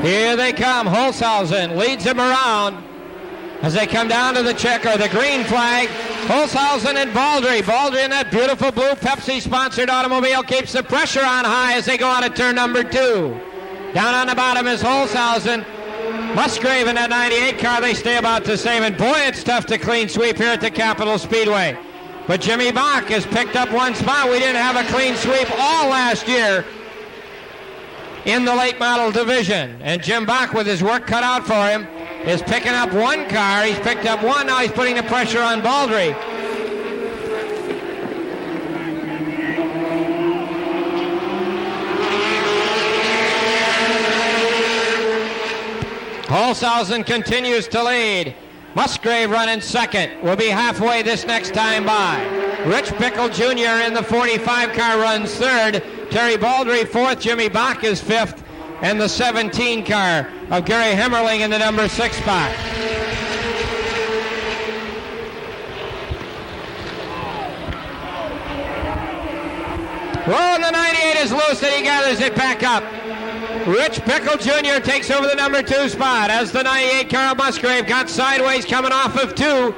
Here they come. Holshausen leads them around as they come down to the check or the green flag. Holshausen and Baldry. Baldry in that beautiful blue Pepsi-sponsored automobile keeps the pressure on high as they go out of turn number 2. Down on the bottom is Holshausen. Musgrave in that 98 car, they stay about the same. And boy, it's tough to clean sweep here at the Capitol Speedway. But Jimmy Bach has picked up one spot. We didn't have a clean sweep all last year in the late model division. And Jim Bach, with his work cut out for him, is picking up one car. He's picked up one. Now he's putting the pressure on Baldry. Holshausen continues to lead. Musgrave running second. Will be halfway this next time by. Rich Bickle Jr. in the 45 car runs third. Terry Baldry fourth. Jimmy Bach is fifth. And the 17 car of Gary Hemmerling in the number 6 spot. Well, and the 98 is loose and he gathers it back up. Rich Bickle Jr. takes over the number 2 spot as the 98 car of Musgrave got sideways coming off of 2.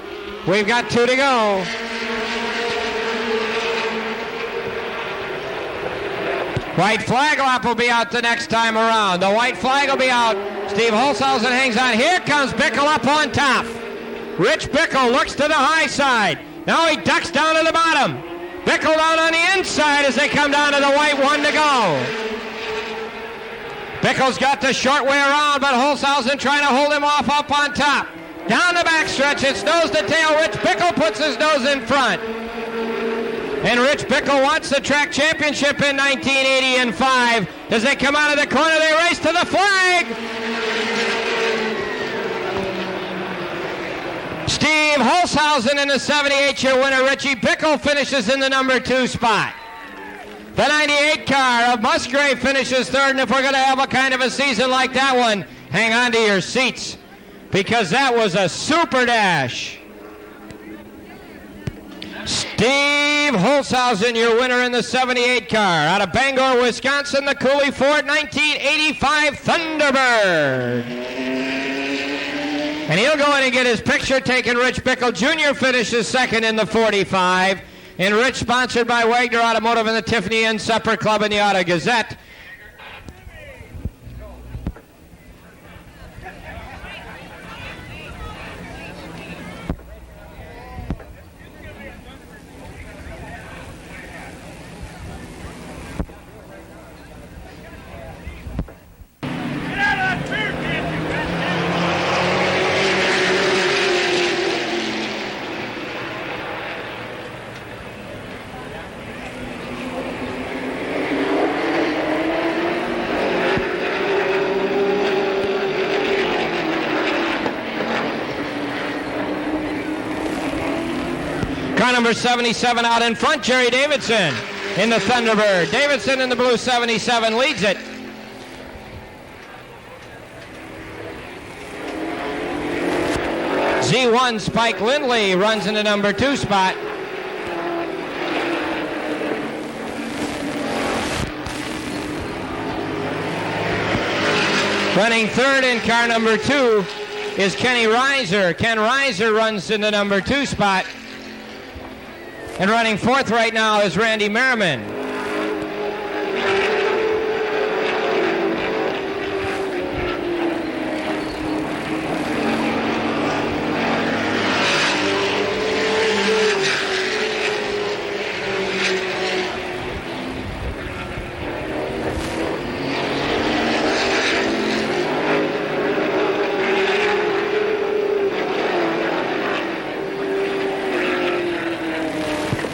We've got 2 to go. White flag lap will be out the next time around. The white flag will be out. Steve Holshausen hangs on. Here comes Bickle up on top. Rich Bickle looks to the high side. Now he ducks down to the bottom. Bickle down on the inside as they come down to the white 1 to go. Bickle's got the short way around, but Holshausen trying to hold him off up on top. Down the backstretch, it's nose to tail. Rich Bickle puts his nose in front. And Rich Bickle wants the track championship in 1980 and 5. As they come out of the corner, they race to the flag. Steve Holshausen in the 78-year winner. Richie Bickle finishes in the number 2 spot. The 98 car of Musgrave finishes third, and if we're going to have a kind of a season like that one, hang on to your seats, because that was a super dash. Steve Holshausen, your winner in the 78 car. Out of Bangor, Wisconsin, the Cooley Ford 1985 Thunderbird. And he'll go in and get his picture taken. Rich Bickle Jr. finishes second in the 45. And Rich, sponsored by Wagner Automotive and the Tiffany Inn Supper Club and the Auto Gazette. Car number 77 out in front, Jerry Davidson in the Thunderbird. Davidson in the blue 77 leads it. Z1 Spike Lindley runs in the number 2 spot. Running third in car number 2 is Kenny Reiser. Ken Reiser runs in the number 2 spot. And running fourth right now is Randy Merriman.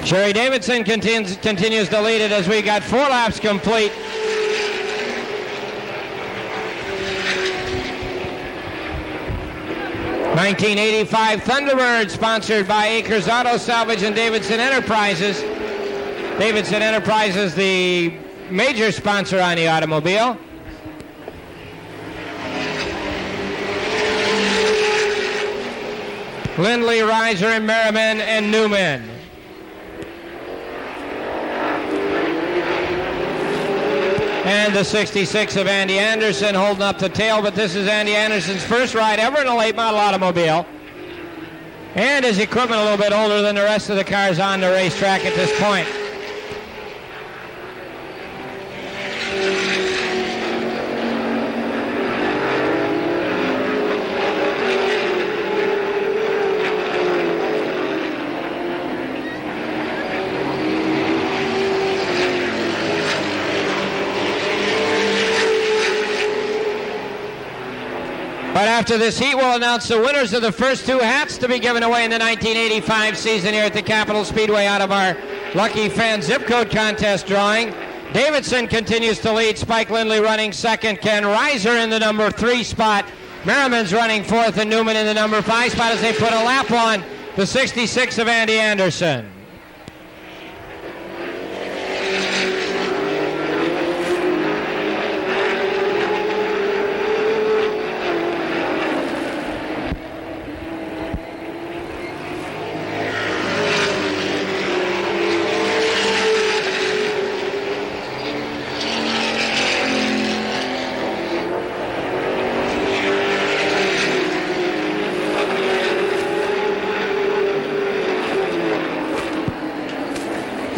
Jerry Davidson continues to lead it as we got 4 laps complete. '85 Thunderbird, sponsored by Acres Auto Salvage and Davidson Enterprises. Davidson Enterprises, the major sponsor on the automobile. Lindley, Reiser, and Merriman, and Newman. And And the 66 of Andy Anderson holding up the tail, but this is Andy Anderson's first ride ever in a late model automobile. And his equipment a little bit older than the rest of the cars on the racetrack at this point. But after this heat, we'll announce the winners of the first two hats to be given away in the 1985 season here at the Capitol Speedway out of our Lucky Fan Zip Code Contest drawing. Davidson continues to lead. Spike Lindley running second. Ken Reiser in the number 3 spot. Merriman's running fourth, and Newman in the number 5 spot as they put a lap on the 66 of Andy Anderson.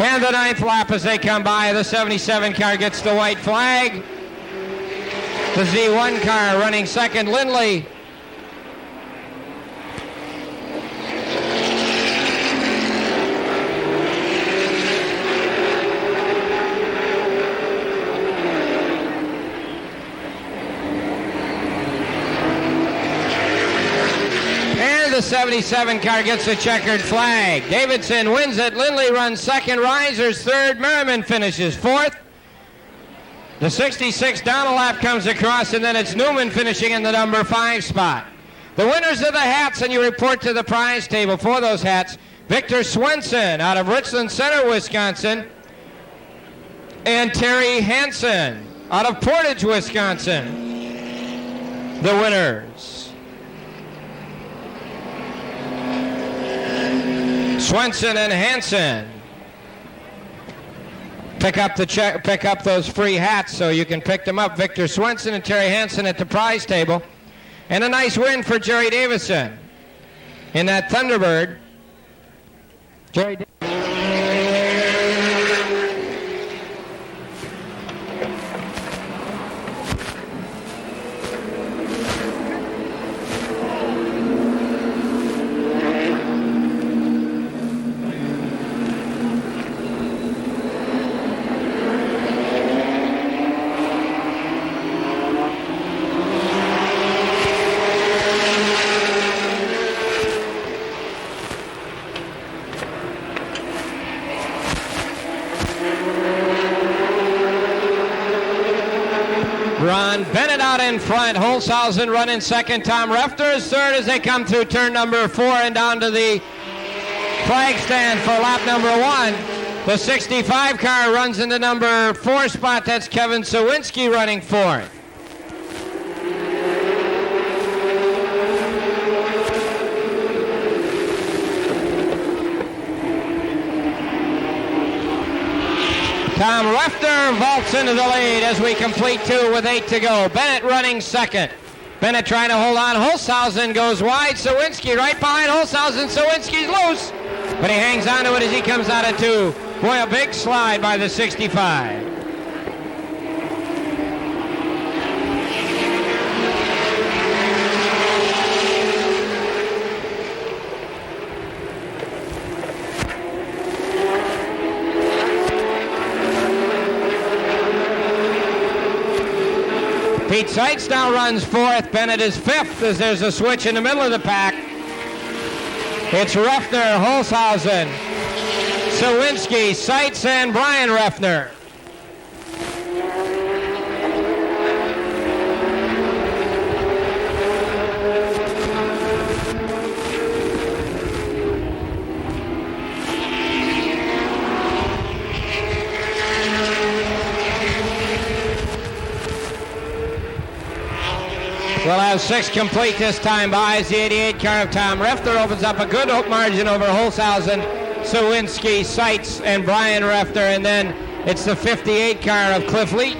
And the 9th lap as they come by, the 77 car gets the white flag. The Z1 car running second, Lindley. The 77 car gets a checkered flag. Davidson wins it. Lindley runs second. Reiser's third. Merriman finishes fourth. The 66 down a lap comes across, and then it's Newman finishing in the number 5 spot. The winners of the hats, and you report to the prize table for those hats. Victor Swenson out of Richland Center, Wisconsin, and Terry Hansen out of Portage, Wisconsin. The winners. Swenson and Hansen. Pick up those free hats so you can pick them up. Victor Swenson and Terry Hansen at the prize table. And a nice win for Jerry Davison in that Thunderbird. Jerry Davison. Ron Bennett out in front. Holshausen running second. Tom Refter is third as they come through turn number 4 and down to the flag stand for lap number 1. The 65 car runs in the number 4 spot. That's Kevin Sawinski running fourth. Tom Refter vaults into the lead as we complete 2 with 8 to go. Bennett running second. Bennett trying to hold on. Holshausen goes wide. Sawinski right behind Holshausen. Sawinski's loose, but he hangs on to it as he comes out of 2. Boy, a big slide by the 65. Pete Seitz now runs fourth. Bennett is fifth as there's a switch in the middle of the pack. It's Refner, Holshausen, Sawinski, Seitz, and Brian Refner. We'll have 6 complete this time by as the 88 car of Tom Refter opens up a good margin over Holshausen, Sawinski, Seitz, and Brian Refter, and then it's the 58 car of Cliff Leach.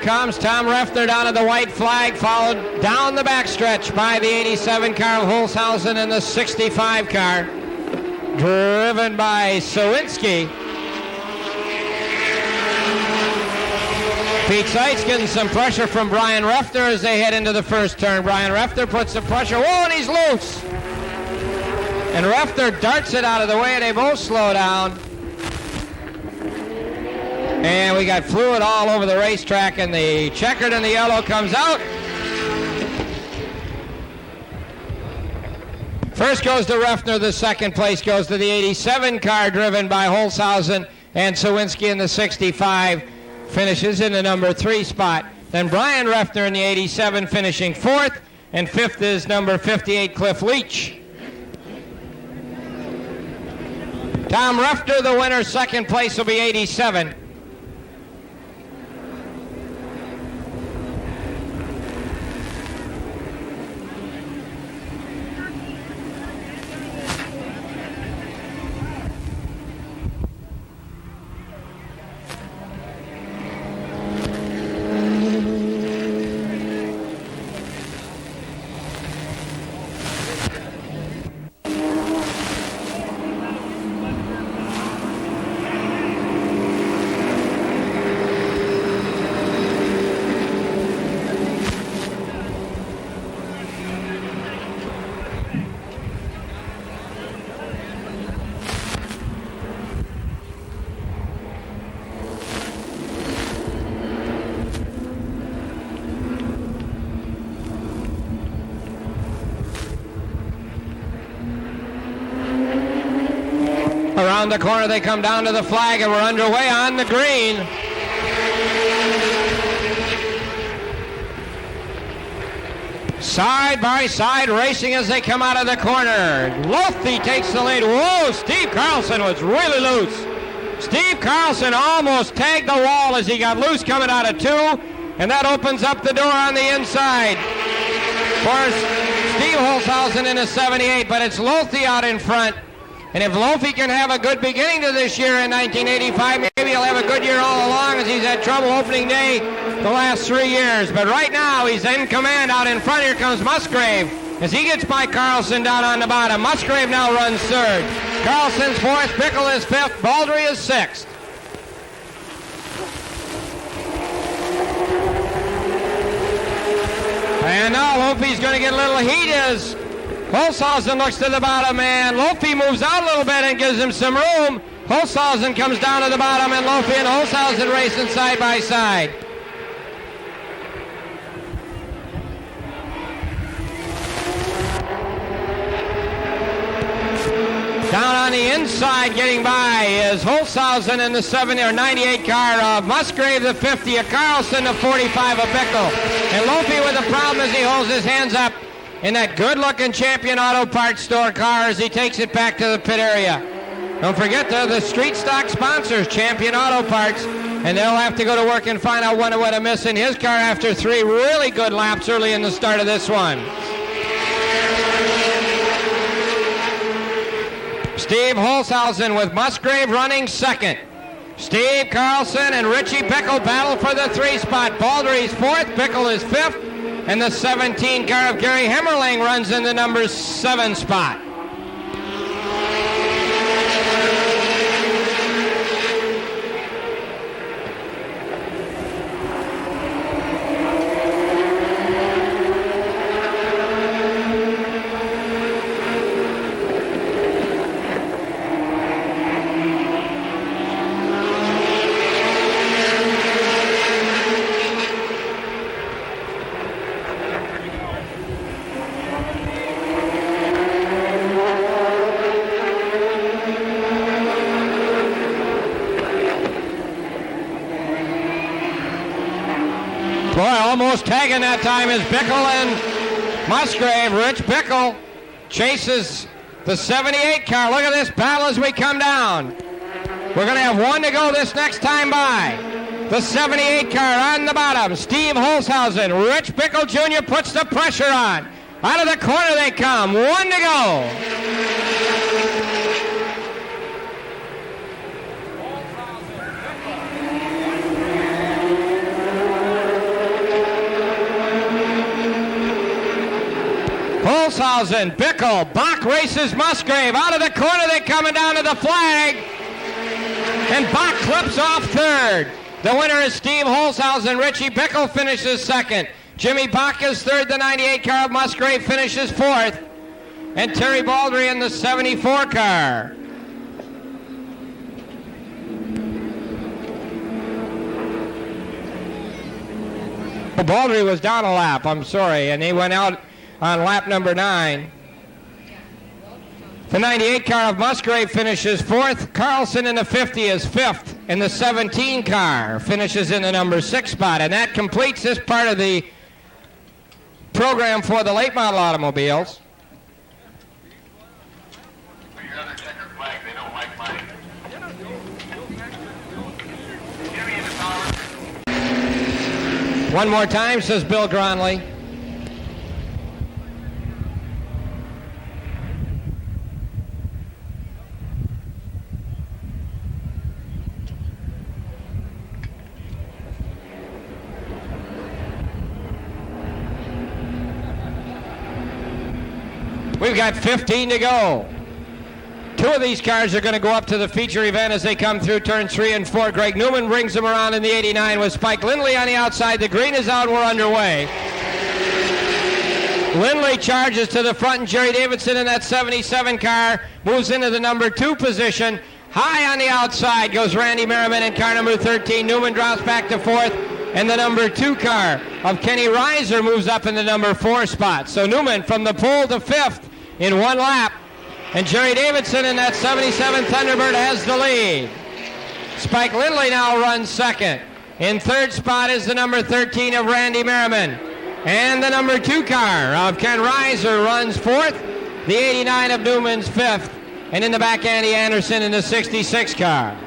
comes Tom Refner down to the white flag, followed down the backstretch by the 87 car of Holshausen and the 65 car, driven by Sawinski. Pete Seitz getting some pressure from Brian Refner as they head into the first turn. Brian Refner puts some pressure. Whoa, and he's loose. And Refner darts it out of the way. They both slow down. And we got fluid all over the racetrack, and the checkered and the yellow comes out. First goes to Refner. The second place goes to the 87 car driven by Holshausen, and Sawinski in the 65 finishes in the number 3 spot. Then Brian Refner in the 87 finishing 4th, and 5th is number 58 Cliff Leach. Tom Refner the winner. Second place will be 87. Around the corner they come down to the flag, and we're underway on the green. Side by side racing as they come out of the corner. Lothy takes the lead. Whoa, Steve Carlson was really loose. Steve Carlson almost tagged the wall as he got loose coming out of 2, and that opens up the door on the inside for Steve Holshausen in a 78, but it's Lothy out in front. And if Lofi can have a good beginning to this year in 1985, maybe he'll have a good year all along, as he's had trouble opening day the last 3 years. But right now, he's in command out in front. Here comes Musgrave as he gets by Carlson down on the bottom. Musgrave now runs 3rd. Carlson's 4th. Bickle is 5th. Baldry is 6th. And now Lofi's going to get a little heat as Holshausen looks to the bottom, and Lofi moves out a little bit and gives him some room. Holshausen comes down to the bottom, and Lofi and Holshausen racing side by side. Down on the inside getting by is Holshausen in the 70 or 98 car of Musgrave, the 50 of Carlson, the 45 of Bickle. And Lofi with a problem as he holds his hands up in that good-looking Champion Auto Parts store car as he takes it back to the pit area. Don't forget, they're the street stock sponsors, Champion Auto Parts, and they'll have to go to work and find out what to miss in his car after 3 really good laps early in the start of this one. Steve Holshausen with Musgrave running 2nd. Steve Carlson and Richie Bickle battle for the 3 spot. Baldry's 4th, Bickle is 5th. And the 17 car of Gary Hemmerling runs in the number 7 spot. Boy, almost tagging that time is Bickle and Musgrave. Rich Bickle chases the 78 car. Look at this battle as we come down. We're going to have 1 to go this next time by. The 78 car on the bottom. Steve Holshausen. Rich Bickle Jr. puts the pressure on. Out of the corner they come. 1 to go. Holshausen, Bickle, Bach races Musgrave. Out of the corner, they're coming down to the flag. And Bach clips off third. The winner is Steve Holshausen. Richie Bickle finishes second. Jimmy Bach is third. The 98 car of Musgrave finishes fourth. And Terry Baldry in the 74 car. Baldry was down a lap, I'm sorry, and he went out on lap number 9. The 98 car of Musgrave finishes fourth. Carlson in the 50 is fifth. And the 17 car finishes in the number 6 spot. And that completes this part of the program for the late model automobiles. One more time, says Bill Gronley. We've got 15 to go. 2 of these cars are going to go up to the feature event as they come through turns 3 and 4. Greg Newman brings them around in the 89 with Spike Lindley on the outside. The green is out. We're underway. Lindley charges to the front, and Jerry Davidson in that 77 car moves into the number 2 position. High on the outside goes Randy Merriman in car number 13. Newman drops back to 4th, and the number 2 car of Kenny Reiser moves up in the number 4 spot. So Newman from the pole to 5th in 1 lap. And Jerry Davidson in that 77 Thunderbird has the lead. Spike Lindley now runs second. In 3rd spot is the number 13 of Randy Merriman. And the number 2 car of Ken Reiser runs 4th. The 89 of Newman's 5th. And in the back, Andy Anderson in the 66 car.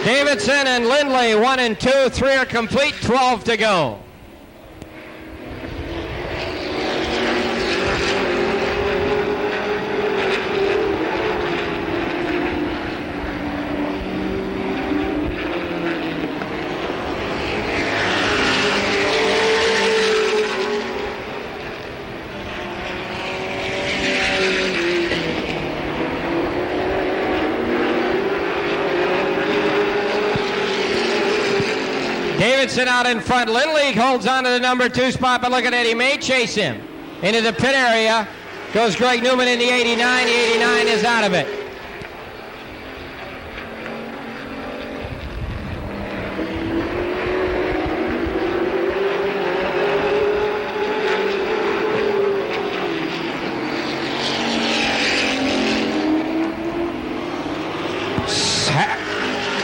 Davidson and Lindley 1 and 2, 3 are complete, 12 to go. Davidson out in front. Lindley holds on to the number 2 spot, but look at Eddie May chase him. Into the pit area goes Greg Newman in the 89. The 89 is out of it.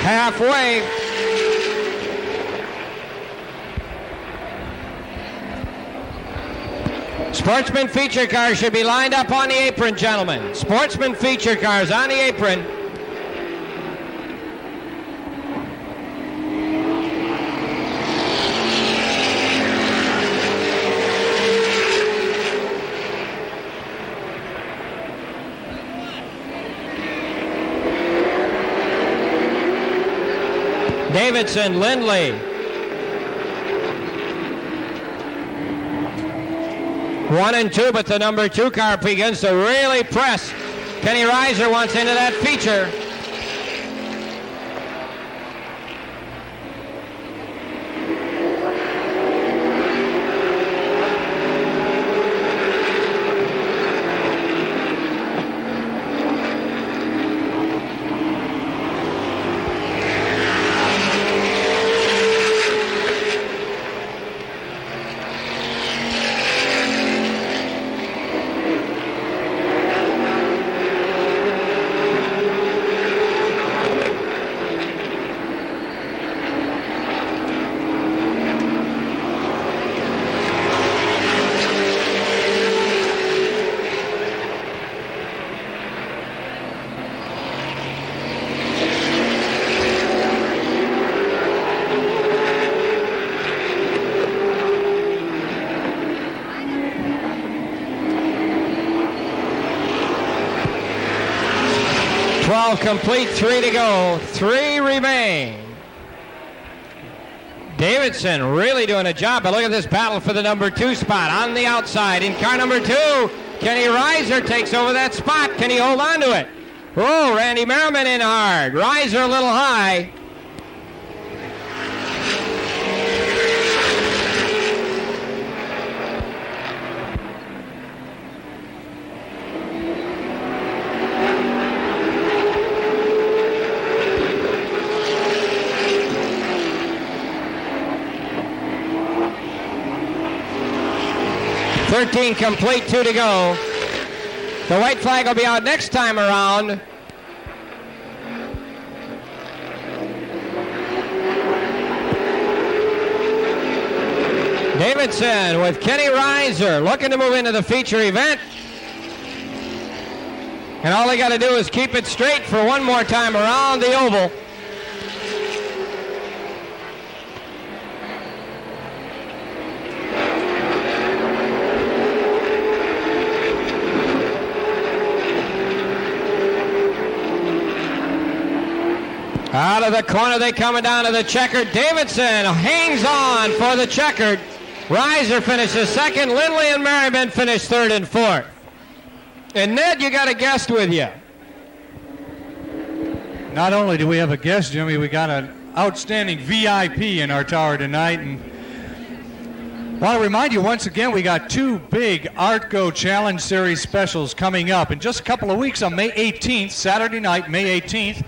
Halfway. Sportsman feature cars should be lined up on the apron, gentlemen. Sportsman feature cars on the apron. Davidson, Lindley. 1 and 2, but the number 2 car begins to really press. Kenny Reiser wants into that feature. 12 complete, 3 to go. 3 remain. Davidson really doing a job, but look at this battle for the number 2 spot on the outside. In car number 2, Kenny Reiser takes over that spot. Can he hold on to it? Oh, Randy Merriman in hard. Reiser a little high. .13 complete, 2 to go. The white flag will be out next time around. Davidson with Kenny Reiser looking to move into the feature event. And all they got to do is keep it straight for one more time around the oval. Out of the corner, they coming down to the checkered. Davidson hangs on for the checkered. Reiser finishes second. Lindley and Merriman finish third and fourth. And Ned, you got a guest with you. Not only do we have a guest, Jimmy, we got an outstanding VIP in our tower tonight. And I want to remind you once again, we got 2 big ArtGo Challenge Series specials coming up in just a couple of weeks on May 18th, Saturday night, May 18th.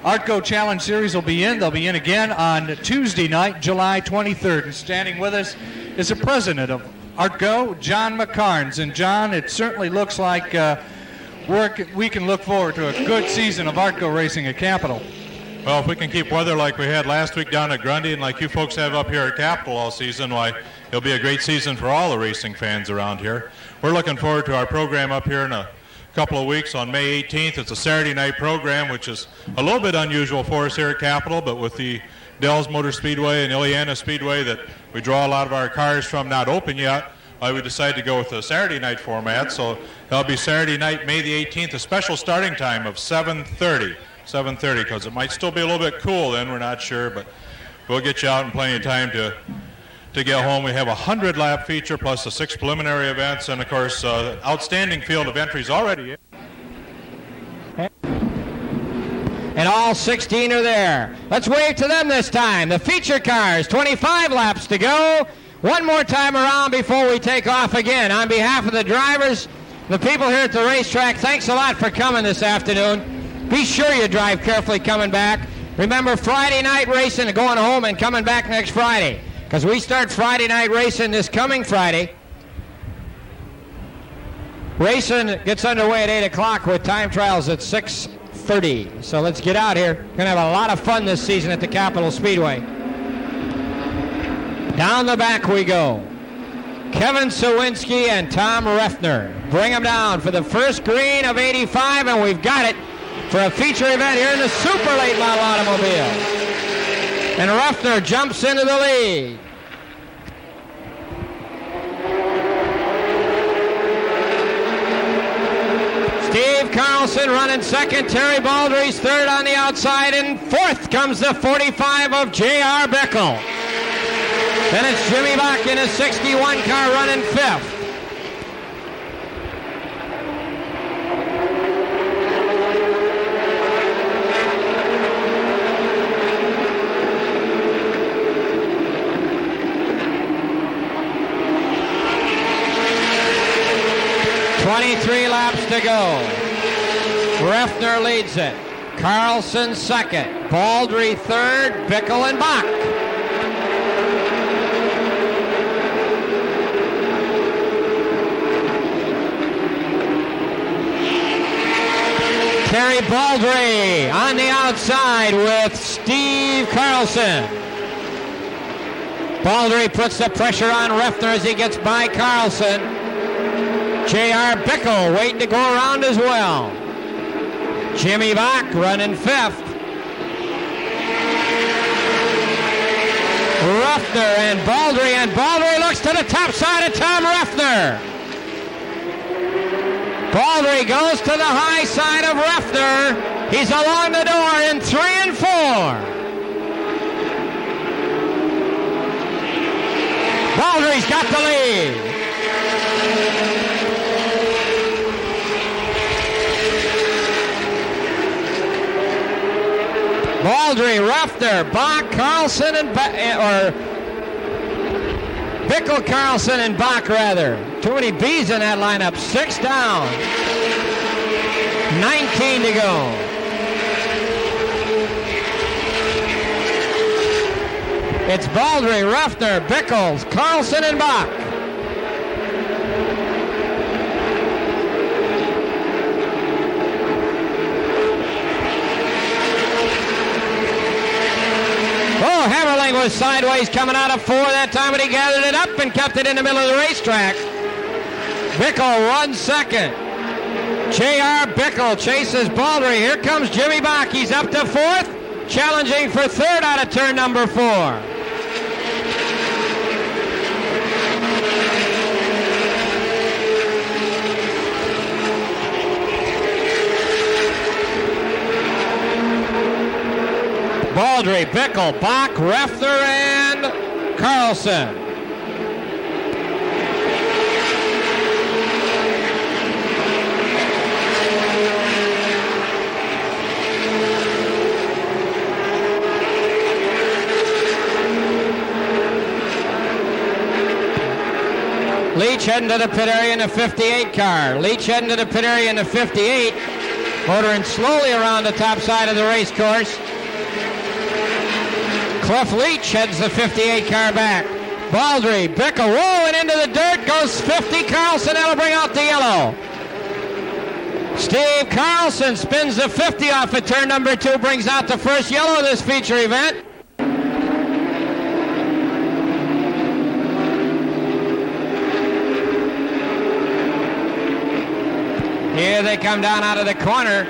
ArtGo Challenge Series will be in. They'll be in again on Tuesday night, July 23rd. And standing with us is the president of ArtGo, John McCarnes. And John, it certainly looks like we can look forward to a good season of ArtGo racing at Capitol. Well, if we can keep weather like we had last week down at Grundy and like you folks have up here at Capitol all season, why, it'll be a great season for all the racing fans around here. We're looking forward to our program up here in a couple of weeks on May 18th. It's a Saturday night program, which is a little bit unusual for us here at Capitol, but with the Dells Motor Speedway and Ileana Speedway that we draw a lot of our cars from not open yet, we decided to go with the Saturday night format. So that'll be Saturday night, May the 18th, a special starting time of 7:30, because it might still be a little bit cool then, we're not sure, but we'll get you out in plenty of time to get home. We have a 100-lap feature plus the 6 preliminary events, and of course, outstanding field of entries already. And all 16 are there. Let's wave to them this time. The feature cars, 25 laps to go. One more time around before we take off again. On behalf of the drivers, the people here at the racetrack, thanks a lot for coming this afternoon. Be sure you drive carefully coming back. Remember, Friday night racing, going home and coming back next Friday, because we start Friday night racing this coming Friday. Racing gets underway at 8 o'clock with time trials at 6:30. So let's get out here. Going to have a lot of fun this season at the Capitol Speedway. Down the back we go. Kevin Sawinski and Tom Refner bring them down for the first green of 85, and we've got it for a feature event here in the super late model automobile. And Refner jumps into the lead. Steve Carlson running second. Terry Baldry's third on the outside. And fourth comes the 45 of J.R. Bickle. Then it's Jimmy Bach in his 61 car running fifth. Three laps to go. Refner leads it. Carlson second. Baldry third. Bickle and Bach. Terry Baldry on the outside with Steve Carlson. Baldry puts the pressure on Refner as he gets by Carlson. J.R. Bickle waiting to go around as well. Jimmy Bach running fifth. Refner and Baldry looks to the top side of Tom Refner. Baldry goes to the high side of Refner. He's along the door in 3 and 4. Baldry's got the lead. Baldry, Refner, Bach, Carlson, and Bickle, Carlson, and Bach, rather. Too many B's in that lineup. 6 down. 19 to go. It's Baldry, Refner, Bickles, Carlson, and Bach. Oh, Hammerling was sideways coming out of 4 that time, but he gathered it up and kept it in the middle of the racetrack. Bickle 1 second. J.R. Bickle chases Baldry. Here comes Jimmy Bach. He's up to 4th, challenging for 3rd out of turn number 4. Baldry, Bickle, Bach, Refner, and Carlson. Leach heading to the pit area in the 58 car. Leach heading to the pit area in the 58, motoring slowly around the top side of the race course. Cliff Leach heads the 58 car back. Baldry, Bickle, rolling into the dirt, goes 50. Carlson, that'll bring out the yellow. Steve Carlson spins the 50 off at turn number 2, brings out the first yellow of this feature event. Here they come down out of the corner.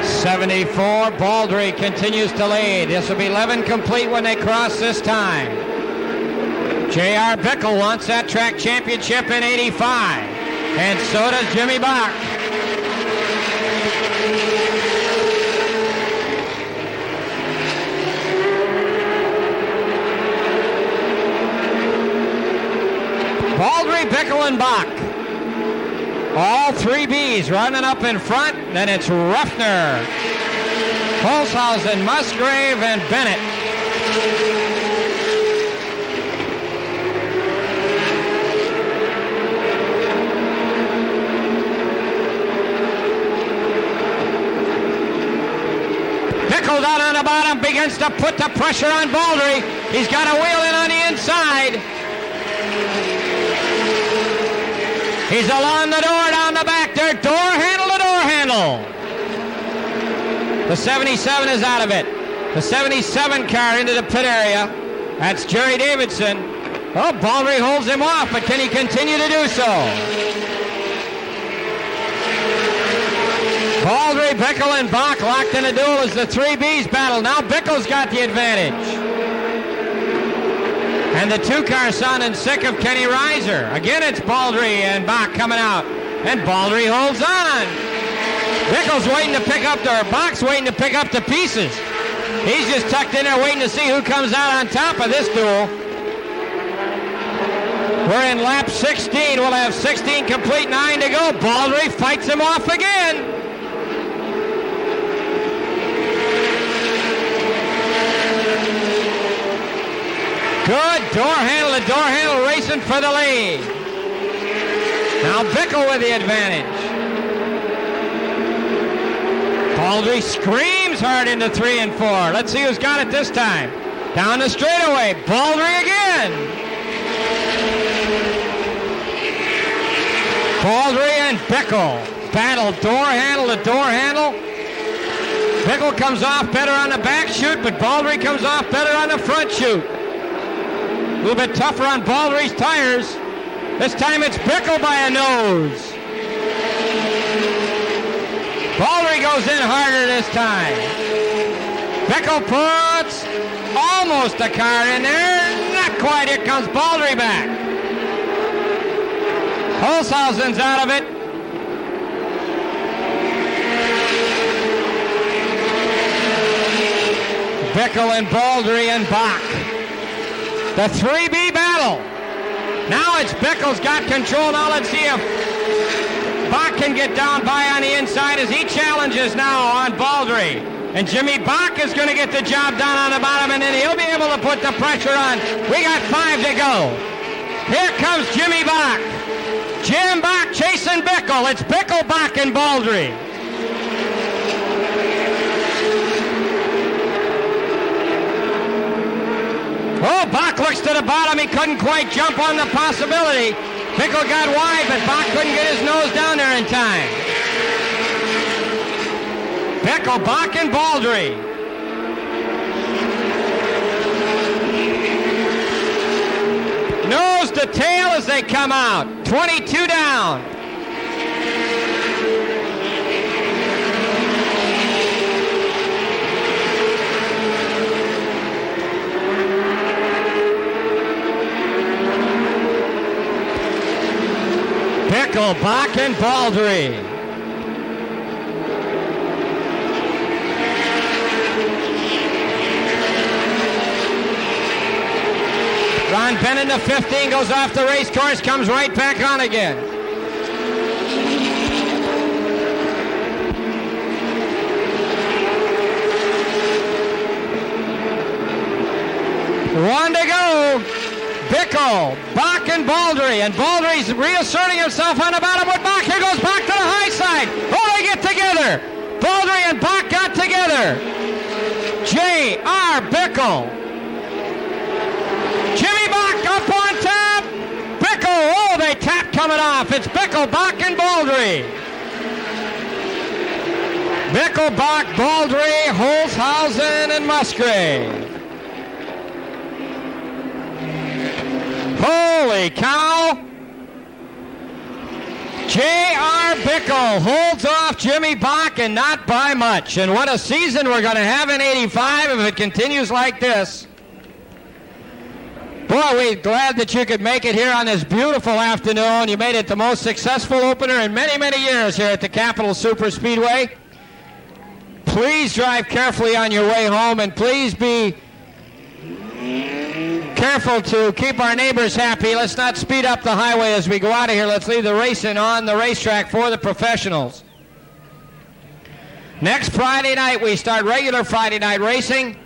'74, Baldry continues to lead. This will be 11 complete when they cross this time. J.R. Bickle wants that track championship in '85, and so does Jimmy Bach. Baldry, Bickle, and Bach. All 3 Bs running up in front. Then it's Refner, Holshausen, Musgrave, and Bennett. Bickle down on the bottom begins to put the pressure on Baldry. He's got a wheel in on the inside. He's along the door, down the back there, door handle to door handle. The 77 is out of it. The 77 car into the pit area. That's Jerry Davidson. Oh, Baldry holds him off, but can he continue to do so? Baldry, Bickle, and Bach locked in a duel as the 3 Bs battle. Now Bickle's got the advantage. And the 2-car sounding sick of Kenny Reiser. Again, it's Baldry and Bach coming out. And Baldry holds on. Bickle's waiting to pick up Bach's waiting to pick up the pieces. He's just tucked in there waiting to see who comes out on top of this duel. We're in lap 16. We'll have 16 complete, 9 to go. Baldry fights him off again. Good door handle to door handle racing for the lead. Now Bickle with the advantage. Baldry screams hard into 3 and 4. Let's see who's got it this time. Down the straightaway, Baldry again. Baldry and Bickle battle door handle to door handle. Bickle comes off better on the back chute, but Baldry comes off better on the front chute. A little bit tougher on Baldry's tires. This time it's Bickle by a nose. Baldry goes in harder this time. Bickle puts Almost a car in there. Not quite. Here comes Baldry back. Holshausen's out of it. Bickle and Baldry and Bach. The 3B battle. Now it's Bickle's got control. Now let's see if Bach can get down by on the inside as he challenges now on Baldry. And Jimmy Bach is going to get the job done on the bottom, and then he'll be able to put the pressure on. We got 5 to go. Here comes Jimmy Bach. Jim Bach chasing Bickle. It's Bickle, Bach, and Baldry. Oh, Bach looks to the bottom. He couldn't quite jump on the possibility. Bickle got wide, but Bach couldn't get his nose down there in time. Bickle, Bach, and Baldry. Nose to tail as they come out. 22 down. Bickle, Bach, and Baldry. Ron Bennett, the 15, goes off the race course, comes right back on again. One to go. Bickle, Bach, and Baldry. And Baldry's reasserting himself on the bottom with Bach. Here goes Bach to the high side. Oh, they get together. Baldry and Bach got together. J.R. Bickle. Jimmy Bach up on top. Bickle. Oh, they tap coming off. It's Bickle, Bach, and Baldry. Bickle, Bach, Baldry, Holshausen, and Musgrave. Holy cow! J.R. Bickle holds off Jimmy Bach, and not by much. And what a season we're going to have in 85 if it continues like this. Boy, we're glad that you could make it here on this beautiful afternoon. You made it the most successful opener in many, many years here at the Capitol Super Speedway. Please drive carefully on your way home, and please be careful to keep our neighbors happy. Let's not speed up the highway as we go out of here. Let's leave the racing on the racetrack for the professionals. Next Friday night, we start regular Friday night racing.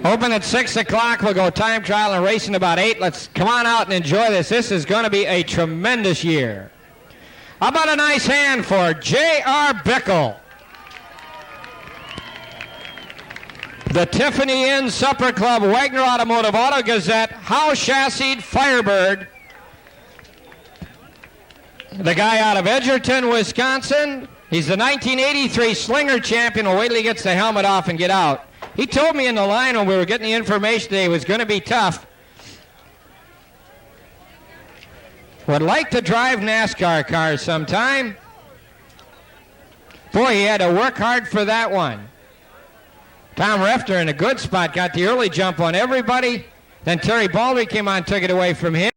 Open at 6 o'clock. We'll go time trial and racing about 8. Let's come on out and enjoy this. This is going to be a tremendous year. How about a nice hand for J.R. Bickle? The Tiffany Inn Supper Club, Wagner Automotive, Auto Gazette, House Chassis, Firebird. The guy out of Edgerton, Wisconsin. He's the 1983 Slinger champion. We'll wait till he gets the helmet off and get out. He told me in the line when we were getting the information that it was going to be tough. Would like to drive NASCAR cars sometime. Boy, he had to work hard for that one. Tom Refter in a good spot, got the early jump on everybody. Then Terry Baldry came on, took it away from him.